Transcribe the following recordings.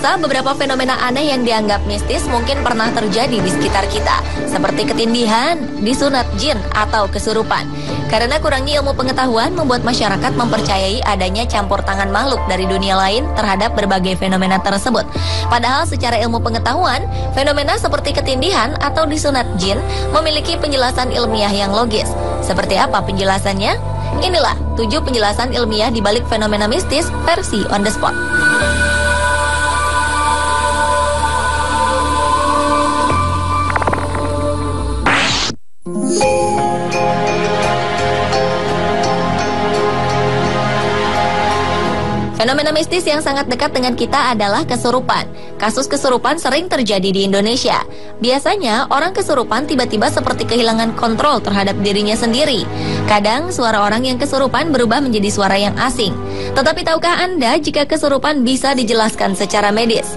Pemirsa, beberapa fenomena aneh yang dianggap mistis mungkin pernah terjadi di sekitar kita, seperti ketindihan, disunat jin, atau kesurupan. Karena kurangnya ilmu pengetahuan membuat masyarakat mempercayai adanya campur tangan makhluk dari dunia lain terhadap berbagai fenomena tersebut. Padahal secara ilmu pengetahuan, fenomena seperti ketindihan atau disunat jin memiliki penjelasan ilmiah yang logis. Seperti apa penjelasannya? Inilah 7 penjelasan ilmiah di balik fenomena mistis versi on the spot. Fenomena mistis yang sangat dekat dengan kita adalah kesurupan. Kasus kesurupan sering terjadi di Indonesia. Biasanya, orang kesurupan tiba-tiba seperti kehilangan kontrol terhadap dirinya sendiri. Kadang, suara orang yang kesurupan berubah menjadi suara yang asing. Tetapi tahukah Anda jika kesurupan bisa dijelaskan secara medis?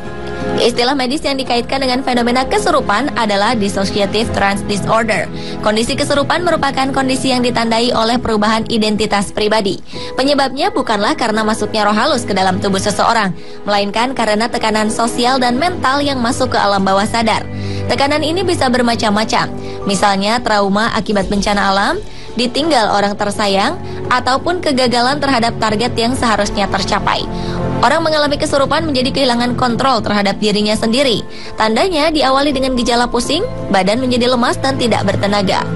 Istilah medis yang dikaitkan dengan fenomena kesurupan adalah dissociative trance disorder. Kondisi kesurupan merupakan kondisi yang ditandai oleh perubahan identitas pribadi. Penyebabnya bukanlah karena masuknya roh halus ke dalam tubuh seseorang, melainkan karena tekanan sosial dan mental yang masuk ke alam bawah sadar. Tekanan ini bisa bermacam-macam, misalnya trauma akibat bencana alam, ditinggal orang tersayang, ataupun kegagalan terhadap target yang seharusnya tercapai. Orang mengalami kesurupan menjadi kehilangan kontrol terhadap dirinya sendiri. Tandanya diawali dengan gejala pusing, badan menjadi lemas dan tidak bertenaga.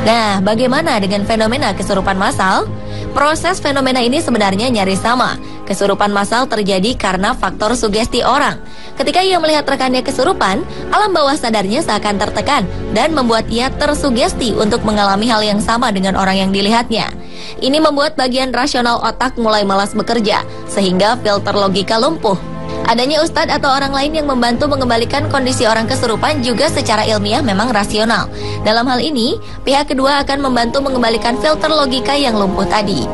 Nah, bagaimana dengan fenomena kesurupan massal? Proses fenomena ini sebenarnya nyaris sama. Kesurupan massal terjadi karena faktor sugesti orang. Ketika ia melihat rekannya kesurupan, alam bawah sadarnya seakan tertekan dan membuat ia tersugesti untuk mengalami hal yang sama dengan orang yang dilihatnya. Ini membuat bagian rasional otak mulai malas bekerja, sehingga filter logika lumpuh. Adanya ustadz atau orang lain yang membantu mengembalikan kondisi orang kesurupan juga secara ilmiah memang rasional. Dalam hal ini, pihak kedua akan membantu mengembalikan filter logika yang lumpuh tadi.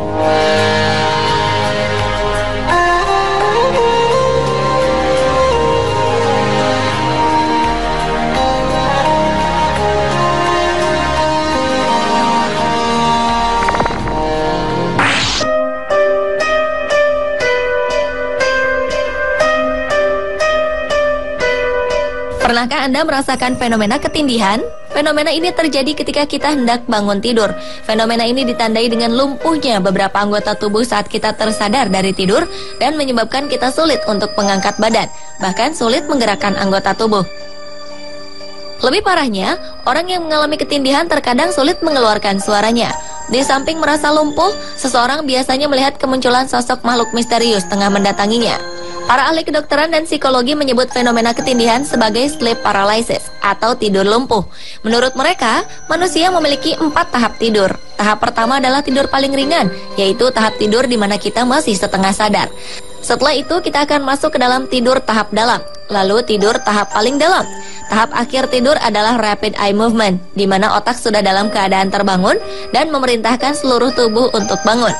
Pernahkah Anda merasakan fenomena ketindihan? Fenomena ini terjadi ketika kita hendak bangun tidur. Fenomena ini ditandai dengan lumpuhnya beberapa anggota tubuh saat kita tersadar dari tidur dan menyebabkan kita sulit untuk mengangkat badan, bahkan sulit menggerakkan anggota tubuh. Lebih parahnya, orang yang mengalami ketindihan terkadang sulit mengeluarkan suaranya. Di samping merasa lumpuh, seseorang biasanya melihat kemunculan sosok makhluk misterius tengah mendatanginya. Para ahli kedokteran dan psikologi menyebut fenomena ketindihan sebagai sleep paralysis atau tidur lumpuh. Menurut mereka, manusia memiliki 4 tahap tidur. Tahap pertama adalah tidur paling ringan, yaitu tahap tidur di mana kita masih setengah sadar. Setelah itu kita akan masuk ke dalam tidur tahap dalam, lalu tidur tahap paling dalam. Tahap akhir tidur adalah rapid eye movement, di mana otak sudah dalam keadaan terbangun dan memerintahkan seluruh tubuh untuk bangun.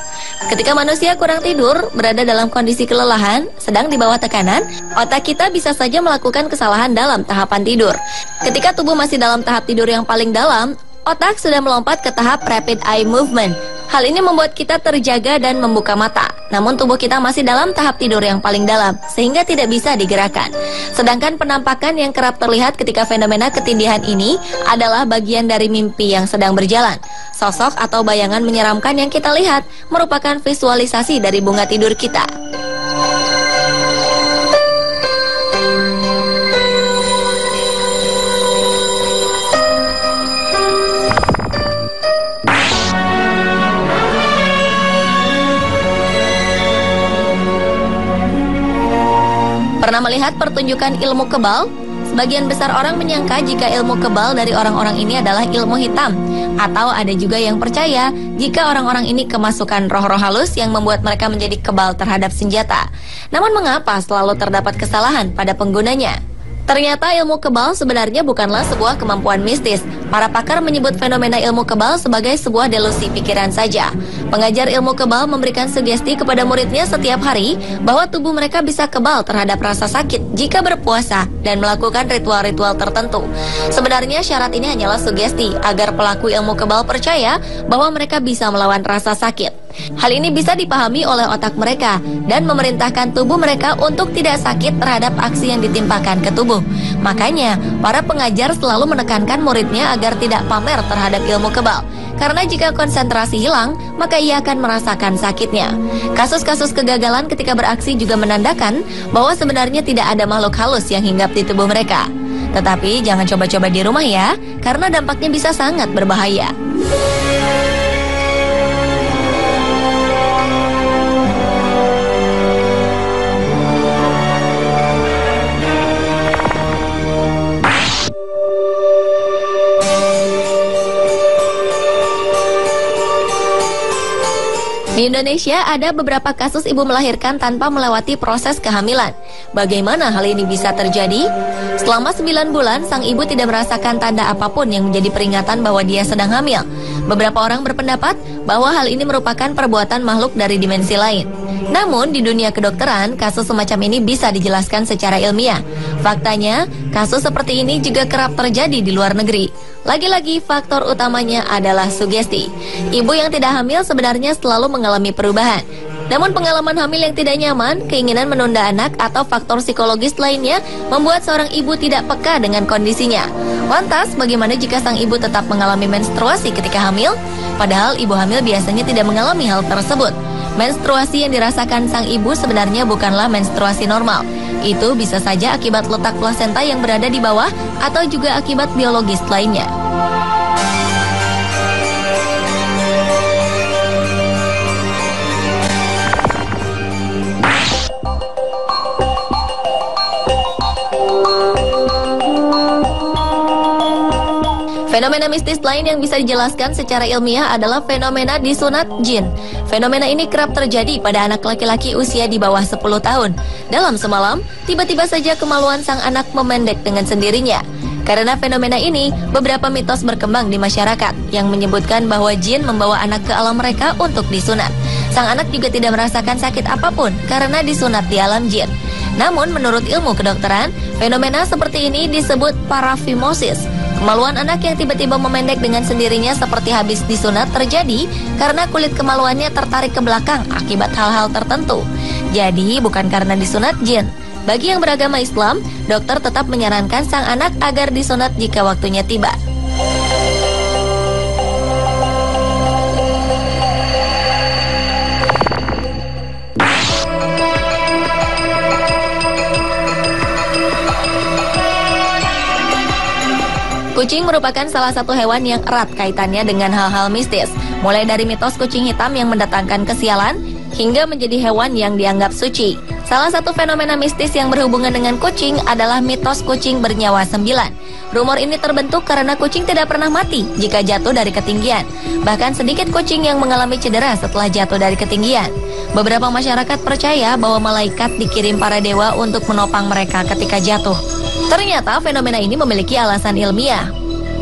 Ketika manusia kurang tidur, berada dalam kondisi kelelahan, sedang di bawah tekanan, otak kita bisa saja melakukan kesalahan dalam tahapan tidur. Ketika tubuh masih dalam tahap tidur yang paling dalam, otak sudah melompat ke tahap rapid eye movement. Hal ini membuat kita terjaga dan membuka mata. Namun tubuh kita masih dalam tahap tidur yang paling dalam, sehingga tidak bisa digerakkan. Sedangkan penampakan yang kerap terlihat ketika fenomena ketindihan ini adalah bagian dari mimpi yang sedang berjalan. Sosok atau bayangan menyeramkan yang kita lihat merupakan visualisasi dari bunga tidur kita. Pernah melihat pertunjukan ilmu kebal? Sebagian besar orang menyangka jika ilmu kebal dari orang-orang ini adalah ilmu hitam. Atau ada juga yang percaya jika orang-orang ini kemasukan roh-roh halus yang membuat mereka menjadi kebal terhadap senjata. Namun mengapa selalu terdapat kesalahan pada penggunanya? Ternyata ilmu kebal sebenarnya bukanlah sebuah kemampuan mistis. Para pakar menyebut fenomena ilmu kebal sebagai sebuah delusi pikiran saja. Pengajar ilmu kebal memberikan sugesti kepada muridnya setiap hari bahwa tubuh mereka bisa kebal terhadap rasa sakit jika berpuasa dan melakukan ritual-ritual tertentu. Sebenarnya syarat ini hanyalah sugesti agar pelaku ilmu kebal percaya bahwa mereka bisa melawan rasa sakit. Hal ini bisa dipahami oleh otak mereka dan memerintahkan tubuh mereka untuk tidak sakit terhadap aksi yang ditimpakan ke tubuh. Makanya, para pengajar selalu menekankan muridnya agar tidak pamer terhadap ilmu kebal. Karena jika konsentrasi hilang, maka ia akan merasakan sakitnya. Kasus-kasus kegagalan ketika beraksi juga menandakan bahwa sebenarnya tidak ada makhluk halus yang hinggap di tubuh mereka. Tetapi jangan coba-coba di rumah ya, karena dampaknya bisa sangat berbahaya. Di Indonesia ada beberapa kasus ibu melahirkan tanpa melewati proses kehamilan. Bagaimana hal ini bisa terjadi? Selama 9 bulan, sang ibu tidak merasakan tanda apapun yang menjadi peringatan bahwa dia sedang hamil. Beberapa orang berpendapat bahwa hal ini merupakan perbuatan makhluk dari dimensi lain. Namun, di dunia kedokteran, kasus semacam ini bisa dijelaskan secara ilmiah. Faktanya, kasus seperti ini juga kerap terjadi di luar negeri. Lagi-lagi, faktor utamanya adalah sugesti. Ibu yang tidak hamil sebenarnya selalu mengalami perubahan. Namun pengalaman hamil yang tidak nyaman, keinginan menunda anak, atau faktor psikologis lainnya membuat seorang ibu tidak peka dengan kondisinya. Lantas, bagaimana jika sang ibu tetap mengalami menstruasi ketika hamil? Padahal ibu hamil biasanya tidak mengalami hal tersebut. Menstruasi yang dirasakan sang ibu sebenarnya bukanlah menstruasi normal. Itu bisa saja akibat letak plasenta yang berada di bawah atau juga akibat biologis lainnya. Fenomena mistis lain yang bisa dijelaskan secara ilmiah adalah fenomena disunat jin. Fenomena ini kerap terjadi pada anak laki-laki usia di bawah 10 tahun. Dalam semalam, tiba-tiba saja kemaluan sang anak memendek dengan sendirinya. Karena fenomena ini, beberapa mitos berkembang di masyarakat yang menyebutkan bahwa jin membawa anak ke alam mereka untuk disunat. Sang anak juga tidak merasakan sakit apapun karena disunat di alam jin. Namun, menurut ilmu kedokteran, fenomena seperti ini disebut parafimosis. Kemaluan anak yang tiba-tiba memendek dengan sendirinya seperti habis disunat terjadi karena kulit kemaluannya tertarik ke belakang akibat hal-hal tertentu. Jadi bukan karena disunat jin. Bagi yang beragama Islam, dokter tetap menyarankan sang anak agar disunat jika waktunya tiba. Kucing merupakan salah satu hewan yang erat kaitannya dengan hal-hal mistis. Mulai dari mitos kucing hitam yang mendatangkan kesialan, hingga menjadi hewan yang dianggap suci. Salah satu fenomena mistis yang berhubungan dengan kucing adalah mitos kucing bernyawa 9. Rumor ini terbentuk karena kucing tidak pernah mati jika jatuh dari ketinggian. Bahkan sedikit kucing yang mengalami cedera setelah jatuh dari ketinggian. Beberapa masyarakat percaya bahwa malaikat dikirim para dewa untuk menopang mereka ketika jatuh. Ternyata fenomena ini memiliki alasan ilmiah.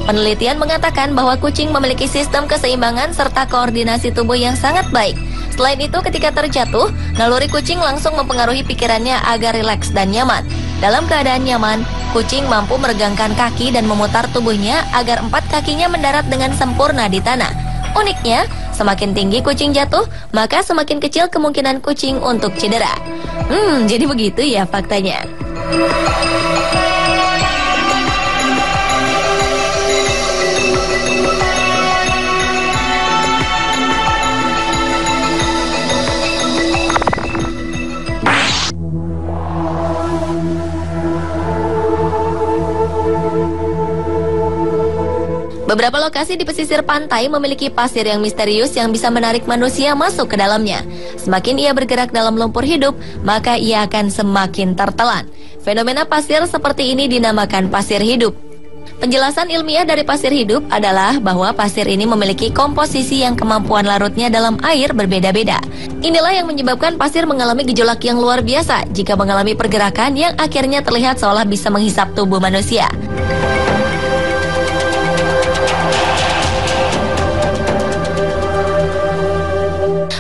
Penelitian mengatakan bahwa kucing memiliki sistem keseimbangan serta koordinasi tubuh yang sangat baik. Selain itu, ketika terjatuh, naluri kucing langsung mempengaruhi pikirannya agar rileks dan nyaman. Dalam keadaan nyaman, kucing mampu meregangkan kaki dan memutar tubuhnya agar 4 kakinya mendarat dengan sempurna di tanah. Uniknya, semakin tinggi kucing jatuh, maka semakin kecil kemungkinan kucing untuk cedera. Jadi begitu ya faktanya. Beberapa lokasi di pesisir pantai memiliki pasir yang misterius yang bisa menarik manusia masuk ke dalamnya. Semakin ia bergerak dalam lumpur hidup, maka ia akan semakin tertelan. Fenomena pasir seperti ini dinamakan pasir hidup. Penjelasan ilmiah dari pasir hidup adalah bahwa pasir ini memiliki komposisi yang kemampuan larutnya dalam air berbeda-beda. Inilah yang menyebabkan pasir mengalami gejolak yang luar biasa jika mengalami pergerakan yang akhirnya terlihat seolah bisa menghisap tubuh manusia.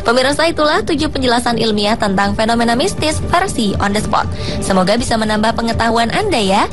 Pemirsa, itulah 7 penjelasan ilmiah tentang fenomena mistis versi on the spot. Semoga bisa menambah pengetahuan Anda ya.